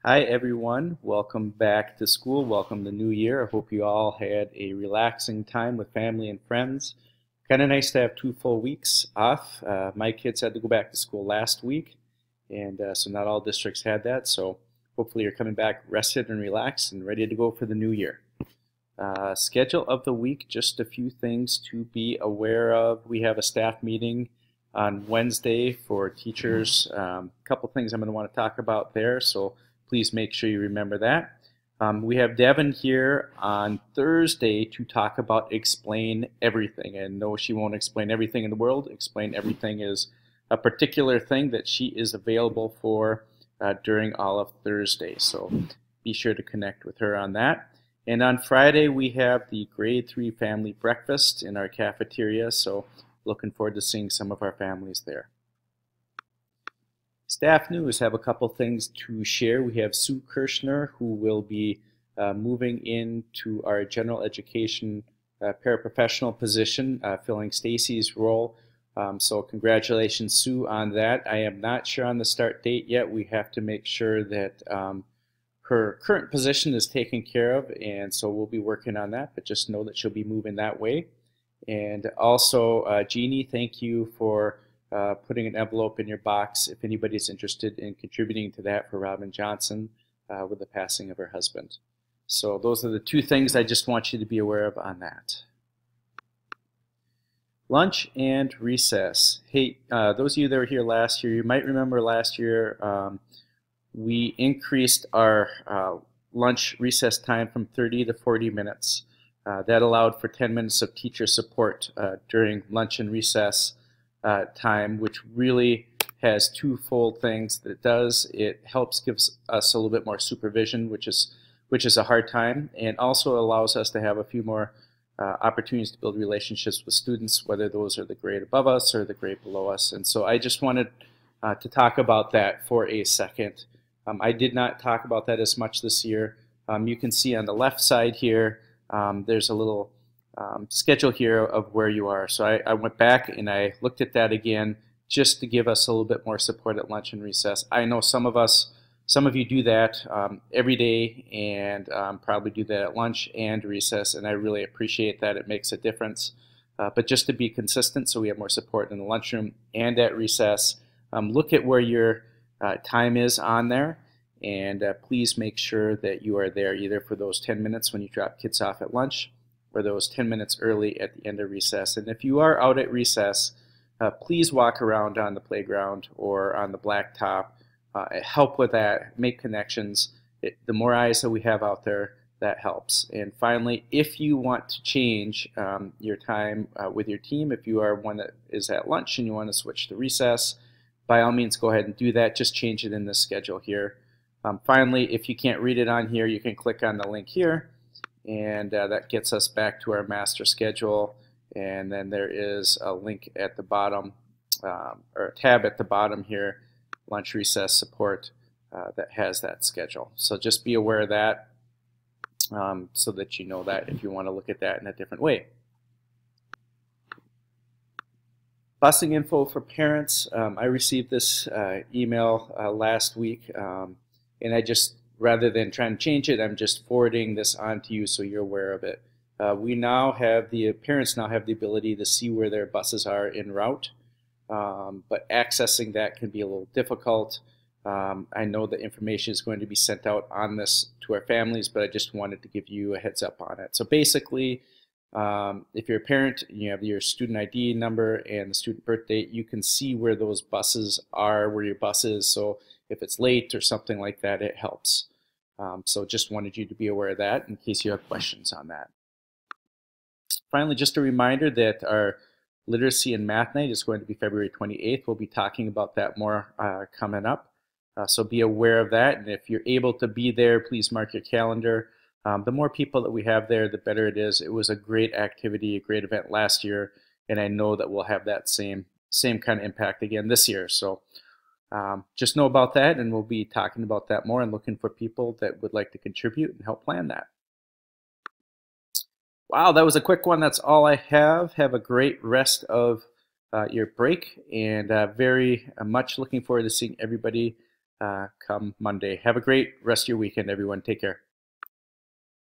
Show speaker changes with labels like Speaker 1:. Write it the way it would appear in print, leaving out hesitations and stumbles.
Speaker 1: Hi everyone, welcome back to school, welcome to New Year. I hope you all had a relaxing time with family and friends. Kind of nice to have 2 full weeks off. My kids had to go back to school last week, and so not all districts had that. So hopefully you're coming back rested and relaxed and ready to go for the new year. Schedule of the week, just a few things to be aware of. We have a staff meeting on Wednesday for teachers. A couple things I'm going to want to talk about there, so please make sure you remember that. We have Devin here on Thursday to talk about Explain Everything. And no, she won't explain everything in the world. Explain Everything is a particular thing that she is available for during all of Thursday. So be sure to connect with her on that. And on Friday, we have the grade 3 family breakfast in our cafeteria. So looking forward to seeing some of our families there. Staff news, have a couple things to share. We have Sue Kirshner, who will be moving into our general education paraprofessional position, filling Stacy's role. So congratulations, Sue, on that. I am not sure on the start date yet. We have to make sure that her current position is taken care of, and so we'll be working on that, but just know that she'll be moving that way. And also, Jeannie, thank you for putting an envelope in your box if anybody's interested in contributing to that for Robin Johnson with the passing of her husband. So those are the two things I just want you to be aware of on that. Lunch and recess. Hey, those of you that were here last year, you might remember last year we increased our lunch recess time from 30 to 40 minutes. That allowed for 10 minutes of teacher support during lunch and recess time, which really has twofold things that it does. It helps gives us a little bit more supervision, which is a hard time, and also allows us to have a few more opportunities to build relationships with students, whether those are the grade above us or the grade below us. And so I just wanted to talk about that for a second. I did not talk about that as much this year. You can see on the left side here, there's a little schedule here of where you are. So I went back and I looked at that again just to give us a little bit more support at lunch and recess. I know some of you do that every day and probably do that at lunch and recess, and I really appreciate that. It makes a difference. But just to be consistent so we have more support in the lunchroom and at recess, look at where your time is on there, and please make sure that you are there either for those 10 minutes when you drop kids off at lunch or those 10 minutes early at the end of recess. And if you are out at recess, please walk around on the playground or on the blacktop. Help with that, make connections. The more eyes that we have out there, that helps. And finally, if you want to change your time with your team, if you are one that is at lunch and you want to switch to recess, by all means go ahead and do that. Just change it in the schedule here. Finally, if you can't read it on here, you can click on the link here, and that gets us back to our master schedule. And then there is a link at the bottom, or a tab at the bottom here, lunch recess support, that has that schedule. So just be aware of that so that you know that if you want to look at that in a different way. Busing info for parents. I received this email last week, and I just, rather than trying to change it, I'm just forwarding this on to you so you're aware of it. Parents now have the ability to see where their buses are en route, but accessing that can be a little difficult. I know the information is going to be sent out on this to our families, but I just wanted to give you a heads up on it. So basically, if you're a parent and you have your student ID number and the student birth date, you can see where those buses are, where your bus is. So if it's late or something like that, it helps. So just wanted you to be aware of that in case you have questions on that. Finally, just a reminder that our Literacy and Math Night is going to be February 28th. We'll be talking about that more coming up. So be aware of that. And if you're able to be there, please mark your calendar. The more people that we have there, the better it is. It was a great activity, a great event last year, and I know that we'll have that same kind of impact again this year. So just know about that, and we'll be talking about that more and looking for people that would like to contribute and help plan that. Wow, that was a quick one. That's all I have. Have a great rest of your break, and very much looking forward to seeing everybody come Monday. Have a great rest of your weekend, everyone. Take care.